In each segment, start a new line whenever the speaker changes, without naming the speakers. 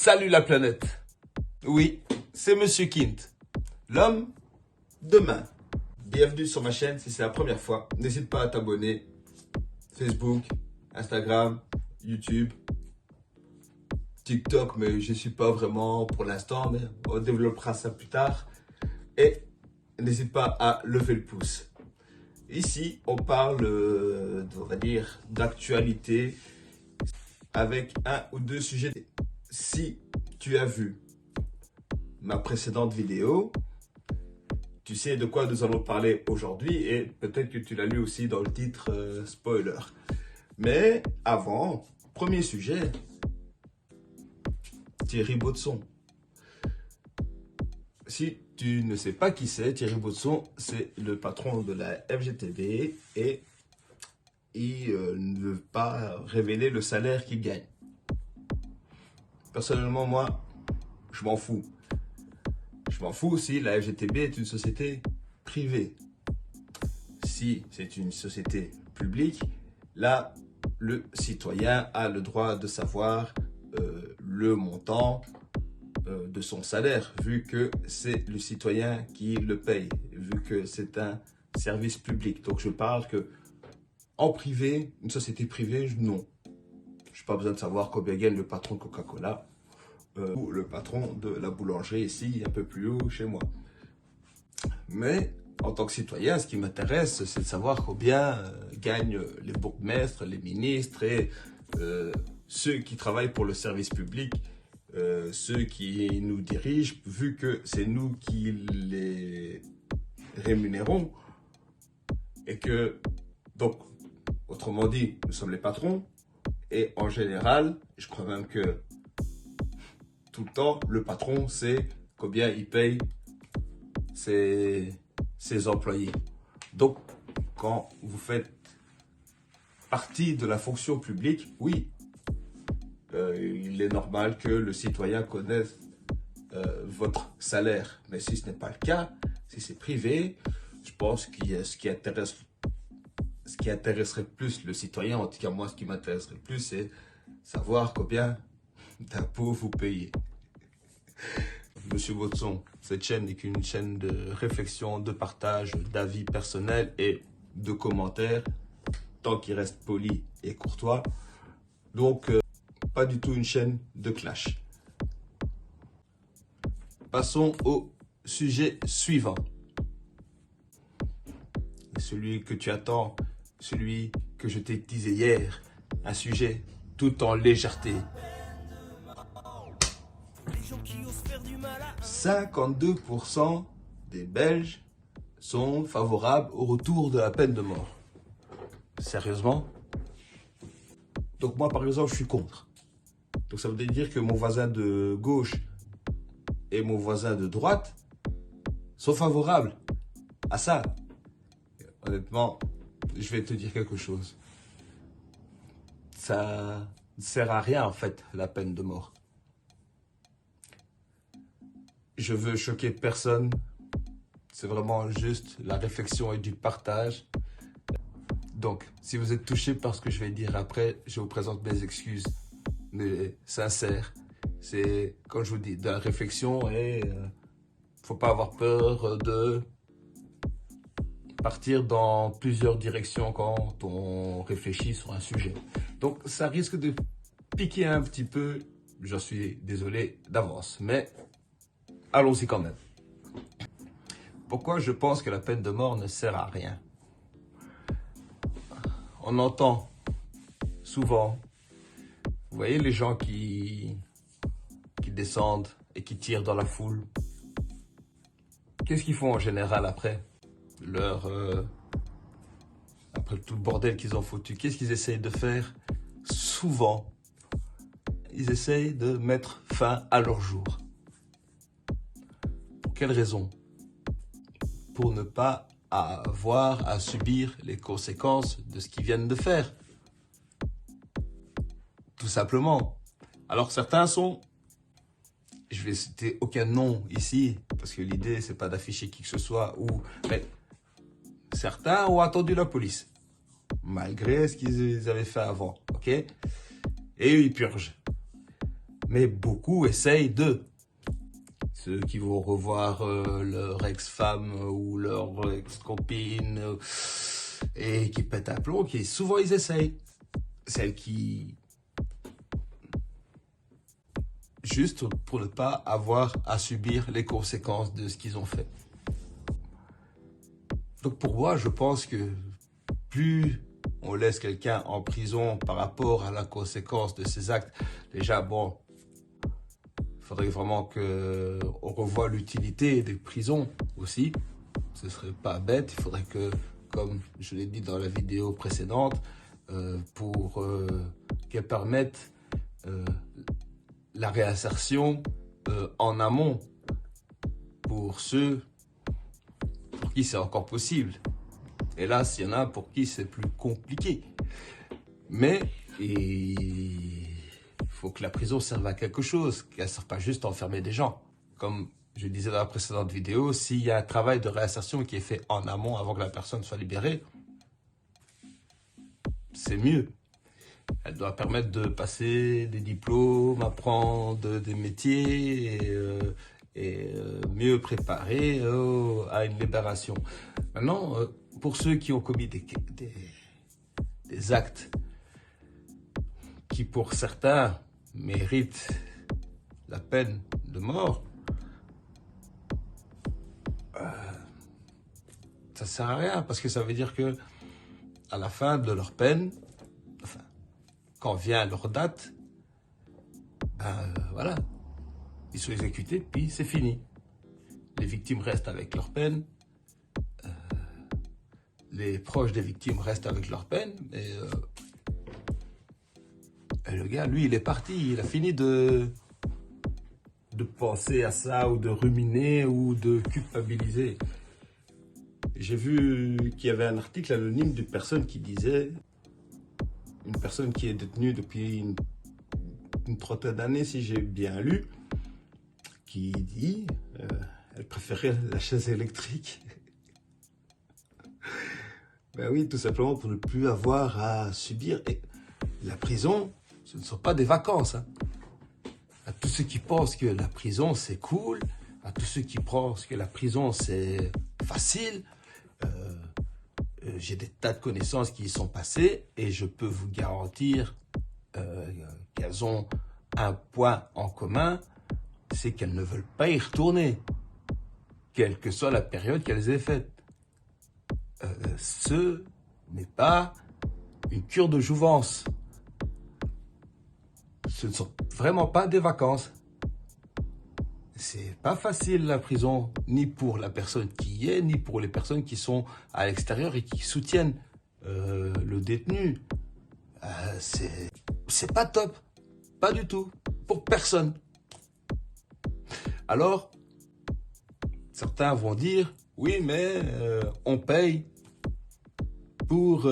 Salut la planète. Oui, c'est Monsieur Kint, l'homme demain. Bienvenue sur ma chaîne si c'est la première fois. N'hésite pas à t'abonner. Facebook, Instagram, YouTube, TikTok, mais je ne suis pas vraiment pour l'instant, mais on développera ça plus tard. Et n'hésite pas à lever le pouce. Ici, on parle, on va dire, d'actualité avec un ou deux sujets. Si tu as vu ma précédente vidéo, tu sais de quoi nous allons parler aujourd'hui et peut-être que tu l'as lu aussi dans le titre spoiler. Mais avant, premier sujet, Thierry Boutson. Si tu ne sais pas qui c'est, Thierry Boutson, c'est le patron de la FGTB et il ne veut pas révéler le salaire qu'il gagne. Personnellement, moi, je m'en fous. Je m'en fous si la FGTB est une société privée. Si c'est une société publique, là, le citoyen a le droit de savoir le montant de son salaire, vu que c'est le citoyen qui le paye, vu que c'est un service public. Donc je parle que en privé, une société privée, non. Je n'ai pas besoin de savoir combien gagne le patron de Coca-Cola ou le patron de la boulangerie ici, un peu plus haut chez moi. Mais en tant que citoyen, ce qui m'intéresse, c'est de savoir combien gagnent les bourgmestres, les ministres et ceux qui travaillent pour le service public, ceux qui nous dirigent, vu que c'est nous qui les rémunérons. Et que, donc, autrement dit, nous sommes les patrons. Et en général, je crois même que tout le temps, le patron sait combien il paye ses employés. Donc, quand vous faites partie de la fonction publique, oui, il est normal que le citoyen connaisse votre salaire. Mais si ce n'est pas le cas, si c'est privé, je pense que ce qui intéresserait plus le citoyen, en tout cas moi, ce qui m'intéresserait le plus, c'est savoir combien d'impôts vous payez. Monsieur Boutson, cette chaîne n'est qu'une chaîne de réflexion, de partage, d'avis personnels et de commentaires, tant qu'il reste poli et courtois. Donc, pas du tout une chaîne de clash. Passons au sujet suivant. Celui que tu attends, celui que je t'ai teasé hier, un sujet tout en légèreté. 52% des Belges sont favorables au retour de la peine de mort. Sérieusement? Donc moi, par exemple, je suis contre. Donc ça veut dire que mon voisin de gauche et mon voisin de droite sont favorables à ça. Honnêtement, je vais te dire quelque chose. Ça ne sert à rien, en fait, la peine de mort. Je veux choquer personne. C'est vraiment juste la réflexion et du partage. Donc, si vous êtes touché par ce que je vais dire après, je vous présente mes excuses, mais sincères. C'est, comme je vous dis, de la réflexion et faut pas avoir peur de partir dans plusieurs directions quand on réfléchit sur un sujet. Donc, ça risque de piquer un petit peu. J'en suis désolé d'avance, mais allons-y quand même. Pourquoi je pense que la peine de mort ne sert à rien? On entend souvent, vous voyez les gens qui descendent et qui tirent dans la foule. Qu'est-ce qu'ils font en général après après tout le bordel qu'ils ont foutu? Qu'est-ce qu'ils essayent de faire? Souvent, ils essayent de mettre fin à leur jour. Pour quelle raison? Pour ne pas avoir à subir les conséquences de ce qu'ils viennent de faire. Tout simplement. Alors certains sont, je vais citer aucun nom ici, parce que l'idée c'est pas d'afficher qui que ce soit, mais certains ont attendu la police, malgré ce qu'ils avaient fait avant, ok? Et eux ils purgent. mais beaucoup essayent de. Ceux qui vont revoir leur ex-femme ou leur ex-copine et qui pètent un plomb, qui souvent ils essayent. Celles qui... Juste pour ne pas avoir à subir les conséquences de ce qu'ils ont fait. Donc pour moi, je pense que plus on laisse quelqu'un en prison par rapport à la conséquence de ses actes, déjà bon, il faudrait vraiment qu'on revoie l'utilité des prisons aussi. Ce serait pas bête, il faudrait que, comme je l'ai dit dans la vidéo précédente, pour qu'elles permettent la réinsertion en amont pour ceux pour qui c'est encore possible. Hélas, il y en a pour qui c'est plus compliqué. Mais il faut que la prison serve à quelque chose, qu'elle ne serve pas juste à enfermer des gens. Comme je disais dans la précédente vidéo, s'il y a un travail de réinsertion qui est fait en amont avant que la personne soit libérée, c'est mieux. Elle doit permettre de passer des diplômes, apprendre des métiers et mieux préparer à une libération. Maintenant, pour ceux qui ont commis des actes qui, pour certains, méritent la peine de mort, ça ne sert à rien parce que ça veut dire que à la fin de leur peine, enfin, quand vient leur date, voilà, ils sont exécutés, puis c'est fini. Les victimes restent avec leur peine, les proches des victimes restent avec leur peine, et le gars, lui, il est parti, il a fini de penser à ça, ou de ruminer, ou de culpabiliser. J'ai vu qu'il y avait un article anonyme d'une personne qui disait, une personne qui est détenue depuis une trentaine d'années, si j'ai bien lu, qui dit elle préférait la chaise électrique. Ben oui, tout simplement pour ne plus avoir à subir. Et la prison, ce ne sont pas des vacances. Hein. À tous ceux qui pensent que la prison c'est cool, à tous ceux qui pensent que la prison c'est facile, j'ai des tas de connaissances qui y sont passées et je peux vous garantir qu'elles ont un point en commun, c'est qu'elles ne veulent pas y retourner, quelle que soit la période qu'elles aient faite. Ce n'est pas une cure de jouvence. Ce ne sont vraiment pas des vacances. C'est pas facile la prison, ni pour la personne qui y est, ni pour les personnes qui sont à l'extérieur et qui soutiennent le détenu. C'est pas top, pas du tout, pour personne. Alors, certains vont dire, oui, mais on paye pour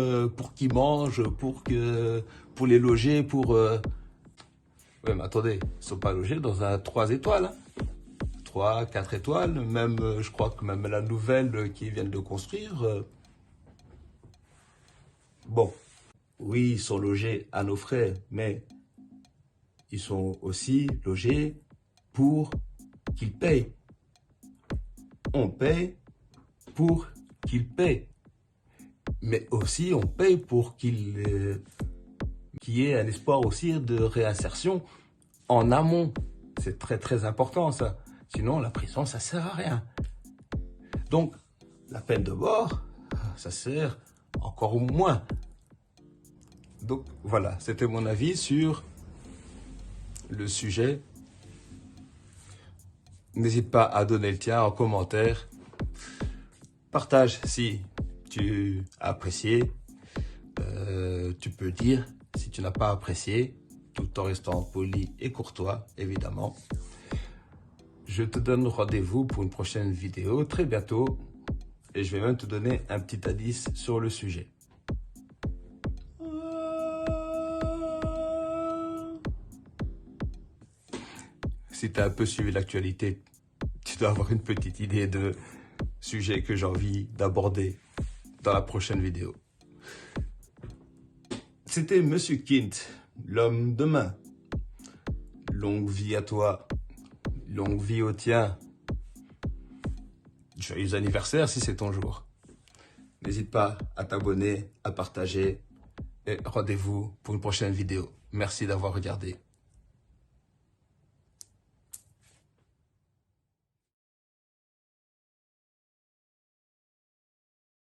qu'ils mangent, pour les loger, pour... Oui, mais attendez, ils ne sont pas logés dans un 3 étoiles. Hein. 3, 4 étoiles, même, je crois que même la nouvelle qu'ils viennent de construire. Bon, oui, ils sont logés à nos frais, mais ils sont aussi logés pour qu'ils payent. On paye pour qu'ils payent. Mais aussi, on paye pour qu'il y ait un espoir aussi de réinsertion en amont. C'est très, très important, ça. Sinon, la prison, ça sert à rien. Donc, la peine de mort, ça sert encore moins. Donc, voilà, c'était mon avis sur le sujet. N'hésite pas à donner le tien en commentaire. Partage si tu as apprécié. Tu peux dire si tu n'as pas apprécié, tout en restant poli et courtois, évidemment. Je te donne rendez-vous pour une prochaine vidéo très bientôt et je vais même te donner un petit indice sur le sujet. Si tu as un peu suivi l'actualité, tu dois avoir une petite idée de sujet que j'ai envie d'aborder dans la prochaine vidéo. C'était Monsieur Kint, l'homme de main, longue vie à toi, longue vie au tien. Joyeux anniversaire si c'est ton jour. N'hésite pas à t'abonner, à partager et rendez-vous pour une prochaine vidéo. Merci d'avoir regardé.